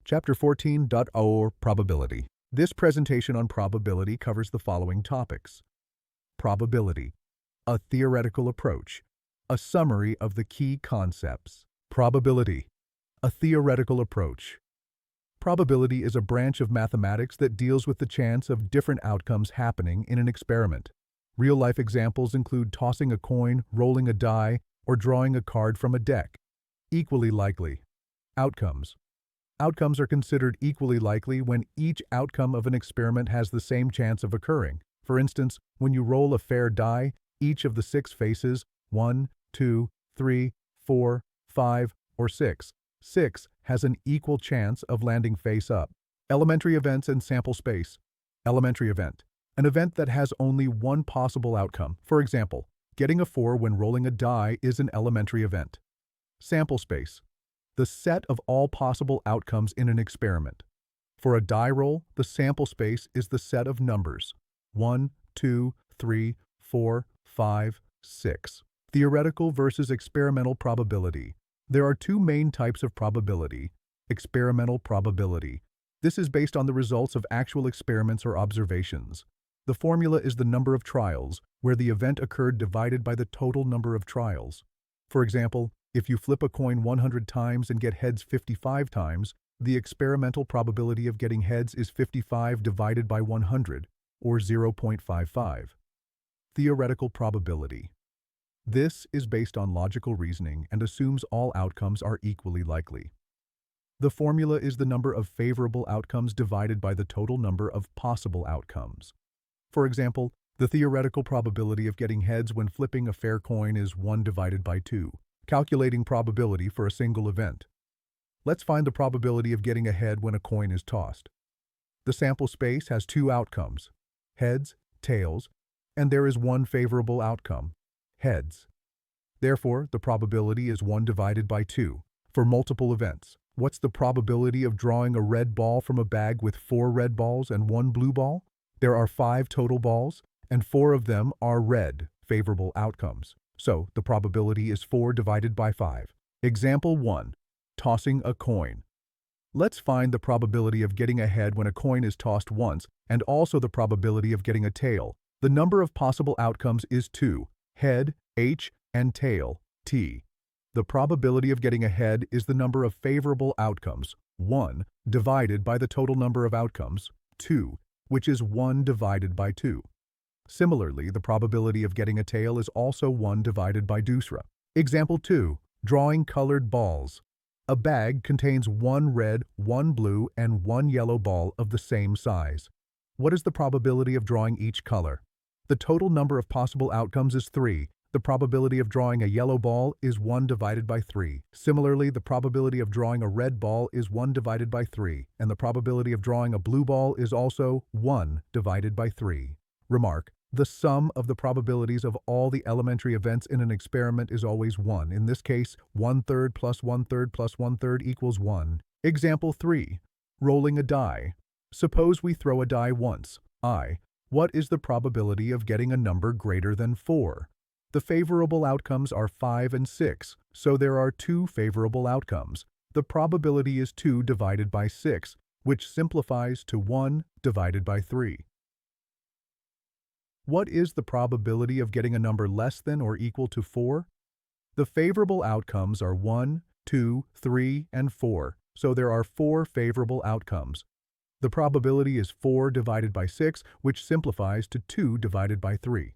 Chapter 14.0 Probability. This presentation on probability covers the following topics: probability, a theoretical approach, a summary of the key concepts. Probability, a theoretical approach. Probability is a branch of mathematics that deals with the chance of different outcomes happening in an experiment. Real-life examples include tossing a coin, rolling a die, or drawing a card from a deck. Equally likely. Outcomes. Outcomes are considered equally likely when each outcome of an experiment has the same chance of occurring. For instance, when you roll a fair die, each of the 6 faces 1, 2, 3, 4, 5, or 6 has an equal chance of landing face up. Elementary events and sample space. Elementary event. An event that has only one possible outcome. For example, getting a 4 when rolling a die is an elementary event. Sample space. The set of all possible outcomes in an experiment. For a die roll, the sample space is the set of numbers 1, 2, 3, 4, 5, 6. Theoretical versus experimental probability. There are 2 main types of probability. Experimental probability. This is based on the results of actual experiments or observations. The formula is the number of trials, where the event occurred divided by the total number of trials. For example, if you flip a coin 100 times and get heads 55 times, the experimental probability of getting heads is 55 divided by 100, or 0.55. Theoretical probability. This is based on logical reasoning and assumes all outcomes are equally likely. The formula is the number of favorable outcomes divided by the total number of possible outcomes. For example, the theoretical probability of getting heads when flipping a fair coin is 1 divided by 2. Calculating probability for a single event. Let's find the probability of getting a head when a coin is tossed. The sample space has 2 outcomes, heads, tails, and there is one favorable outcome, heads. Therefore, the probability is 1 divided by 2. For multiple events, what's the probability of drawing a red ball from a bag with 4 red balls and 1 blue ball? There are 5 total balls, and 4 of them are red, favorable outcomes. So, the probability is 4 divided by 5. Example 1. Tossing a coin. Let's find the probability of getting a head when a coin is tossed once, and also the probability of getting a tail. The number of possible outcomes is 2, head, H, and tail, T. The probability of getting a head is the number of favorable outcomes, 1, divided by the total number of outcomes, 2, which is 1 divided by 2. Similarly, the probability of getting a tail is also 1 divided by dusra. Example 2. Drawing colored balls. A bag contains 1 red, 1 blue, and 1 yellow ball of the same size. What is the probability of drawing each color? The total number of possible outcomes is 3. The probability of drawing a yellow ball is 1 divided by 3. Similarly, the probability of drawing a red ball is 1 divided by 3, and the probability of drawing a blue ball is also 1 divided by 3. Remark: the sum of the probabilities of all the elementary events in an experiment is always 1. In this case, 1/3 plus 1/3 plus 1/3 equals 1. Example 3. Rolling a die. Suppose we throw a die once, I. What is the probability of getting a number greater than 4? The favorable outcomes are 5 and 6, so there are 2 favorable outcomes. The probability is 2 divided by 6, which simplifies to 1 divided by 3. What is the probability of getting a number less than or equal to 4? The favorable outcomes are 1, 2, 3, and 4, so there are 4 favorable outcomes. The probability is 4 divided by 6, which simplifies to 2 divided by 3.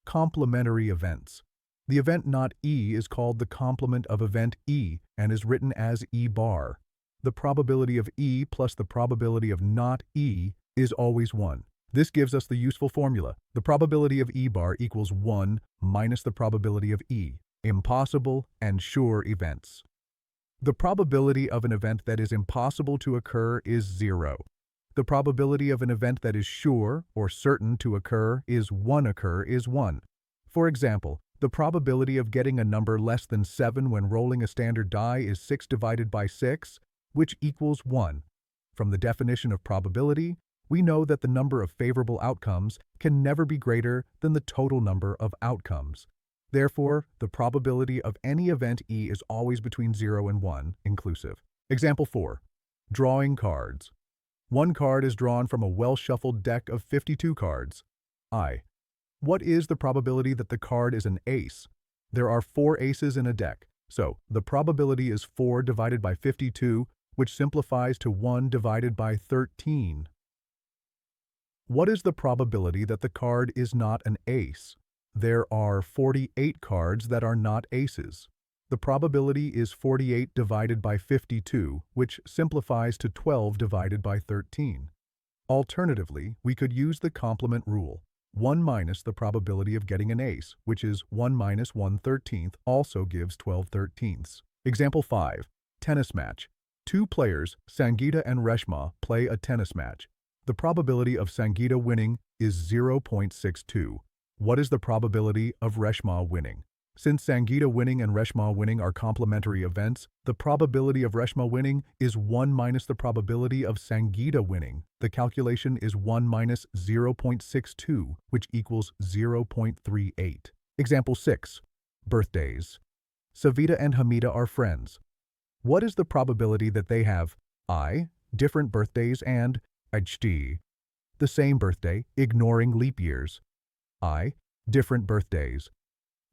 Complementary events. The event not E is called the complement of event E and is written as E bar. The probability of E plus the probability of not E is always 1. This gives us the useful formula. The probability of E bar equals 1 minus the probability of E, impossible and sure events. The probability of an event that is impossible to occur is 0. The probability of an event that is sure or certain to occur is 1. For example, the probability of getting a number less than 7 when rolling a standard die is 6 divided by 6, which equals 1. From the definition of probability, we know that the number of favorable outcomes can never be greater than the total number of outcomes. Therefore, the probability of any event E is always between 0 and 1, inclusive. Example 4. Drawing cards. One card is drawn from a well-shuffled deck of 52 cards. I. What is the probability that the card is an ace? There are 4 aces in a deck, so the probability is 4 divided by 52, which simplifies to 1 divided by 13. What is the probability that the card is not an ace? There are 48 cards that are not aces. The probability is 48 divided by 52, which simplifies to 12 divided by 13. Alternatively, we could use the complement rule. 1 minus the probability of getting an ace, which is 1 minus 1/13, also gives 12/13. Example 5. Tennis match. 2 players, Sangeeta and Reshma, play a tennis match. The probability of Sangeeta winning is 0.62. What is the probability of Reshma winning? Since Sangeeta winning and Reshma winning are complementary events, the probability of Reshma winning is 1 minus the probability of Sangeeta winning. The calculation is 1 minus 0.62, which equals 0.38. Example 6. Birthdays. Savita and Hamida are friends. What is the probability that they have I. different birthdays and HD. the same birthday, ignoring leap years? I. different birthdays.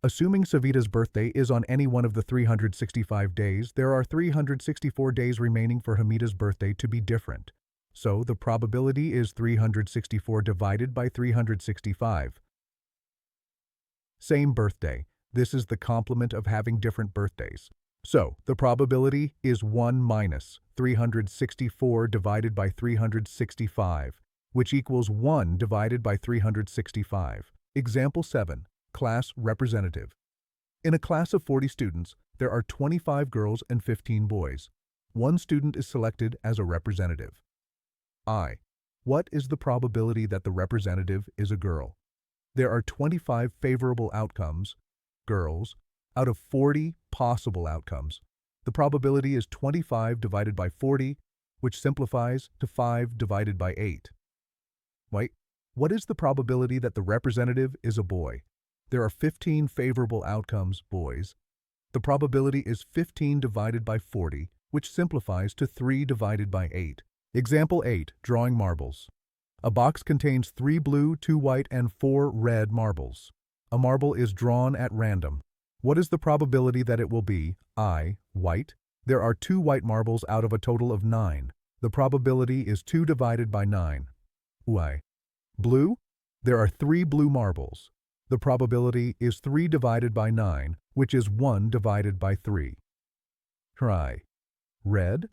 Assuming Savita's birthday is on any one of the 365 days, there are 364 days remaining for Hamida's birthday to be different. So the probability is 364 divided by 365. Same birthday. This is the complement of having different birthdays. So the probability is 1 minus 364 divided by 365, which equals 1 divided by 365. Example 7. Class representative. In a class of 40 students, there are 25 girls and 15 boys. One student is selected as a representative. I. What is the probability that the representative is a girl? There are 25 favorable outcomes, girls, out of 40 possible outcomes. The probability is 25 divided by 40, which simplifies to 5 divided by 8. Wait, what is the probability that the representative is a boy? There are 15 favorable outcomes, boys. The probability is 15 divided by 40, which simplifies to 3 divided by 8. Example 8. Drawing marbles. A box contains 3 blue, 2 white, and 4 red marbles. A marble is drawn at random. What is the probability that it will be I. white? There are 2 white marbles out of a total of 9. The probability is 2 divided by 9. Y. Blue? There are 3 blue marbles. The probability is 3 divided by 9, which is 1 divided by 3. Try. Red?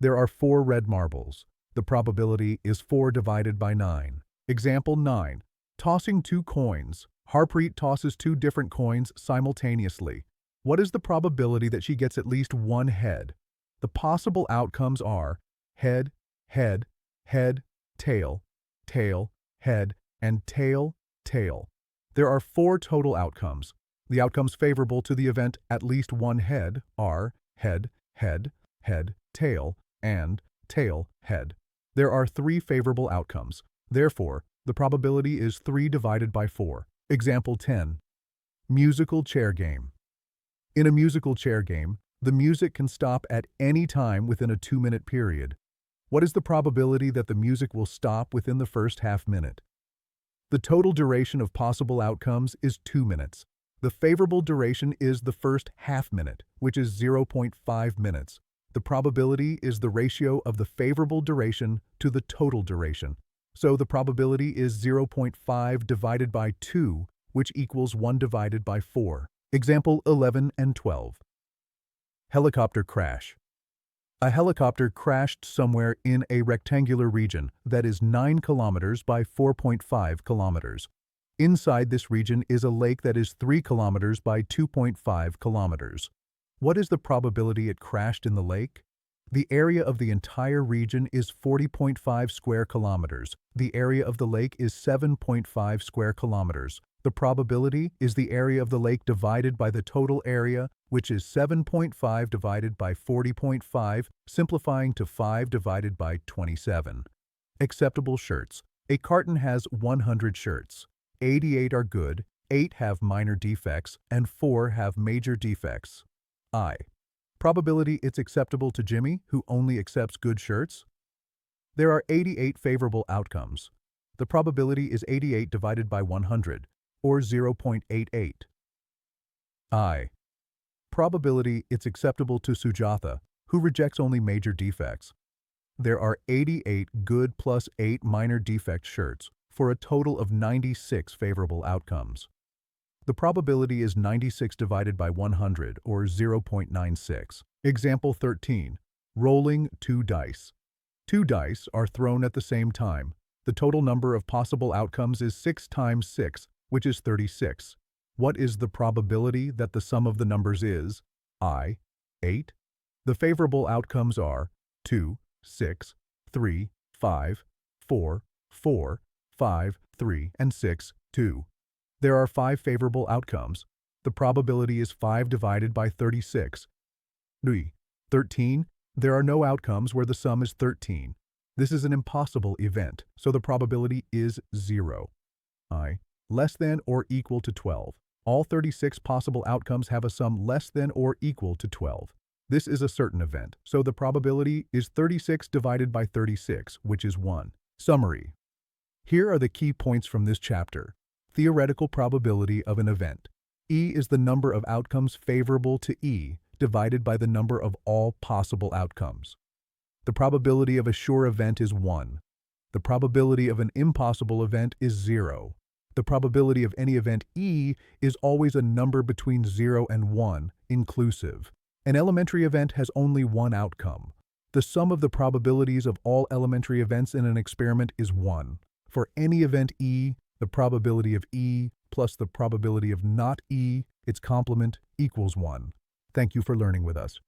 There are 4 red marbles. The probability is 4 divided by 9. Example 9. Tossing 2 coins. Harpreet tosses 2 different coins simultaneously. What is the probability that she gets at least 1 head? The possible outcomes are head, head, head, tail, tail, head, and tail, tail. There are 4 total outcomes. The outcomes favorable to the event at least 1 head are head, head, head, tail, and tail, head. There are 3 favorable outcomes. Therefore, the probability is 3 divided by 4. Example 10. Musical chair game. In a musical chair game, the music can stop at any time within a 2-minute period. What is the probability that the music will stop within the first half minute? The total duration of possible outcomes is 2 minutes. The favorable duration is the first half minute, which is 0.5 minutes. The probability is the ratio of the favorable duration to the total duration. So the probability is 0.5 divided by 2, which equals 1 divided by 4. Example 11 and 12. Helicopter crash. A helicopter crashed somewhere in a rectangular region that is 9 kilometers by 4.5 kilometers. Inside this region is a lake that is 3 kilometers by 2.5 kilometers. What is the probability it crashed in the lake? The area of the entire region is 40.5 square kilometers. The area of the lake is 7.5 square kilometers. The probability is the area of the lake divided by the total area, which is 7.5 divided by 40.5, simplifying to 5 divided by 27. Acceptable shirts. A carton has 100 shirts. 88 are good, 8 have minor defects, and 4 have major defects. I. Probability it's acceptable to Jimmy, who only accepts good shirts? There are 88 favorable outcomes. The probability is 88 divided by 100, or 0.88. I. Probability it's acceptable to Sujatha, who rejects only major defects. There are 88 good plus 8 minor defect shirts, for a total of 96 favorable outcomes. The probability is 96 divided by 100, or 0.96. Example 13. Rolling 2 dice. 2 dice are thrown at the same time. The total number of possible outcomes is 6 times 6, which is 36. What is the probability that the sum of the numbers is? I. 8. The favorable outcomes are 2, 6, 3, 5, 4, 4, 5, 3, and 6, 2. There are 5 favorable outcomes. The probability is 5 divided by 36. 13. There are no outcomes where the sum is 13. This is an impossible event, so the probability is 0. I. Less than or equal to 12. All 36 possible outcomes have a sum less than or equal to 12. This is a certain event, so the probability is 36 divided by 36, which is 1. Summary. Here are the key points from this chapter. Theoretical probability of an event. E is the number of outcomes favorable to E divided by the number of all possible outcomes. The probability of a sure event is 1. The probability of an impossible event is 0. The probability of any event E is always a number between 0 and 1, inclusive. An elementary event has only one outcome. The sum of the probabilities of all elementary events in an experiment is 1. For any event E, the probability of E plus the probability of not E, its complement, equals 1. Thank you for learning with us.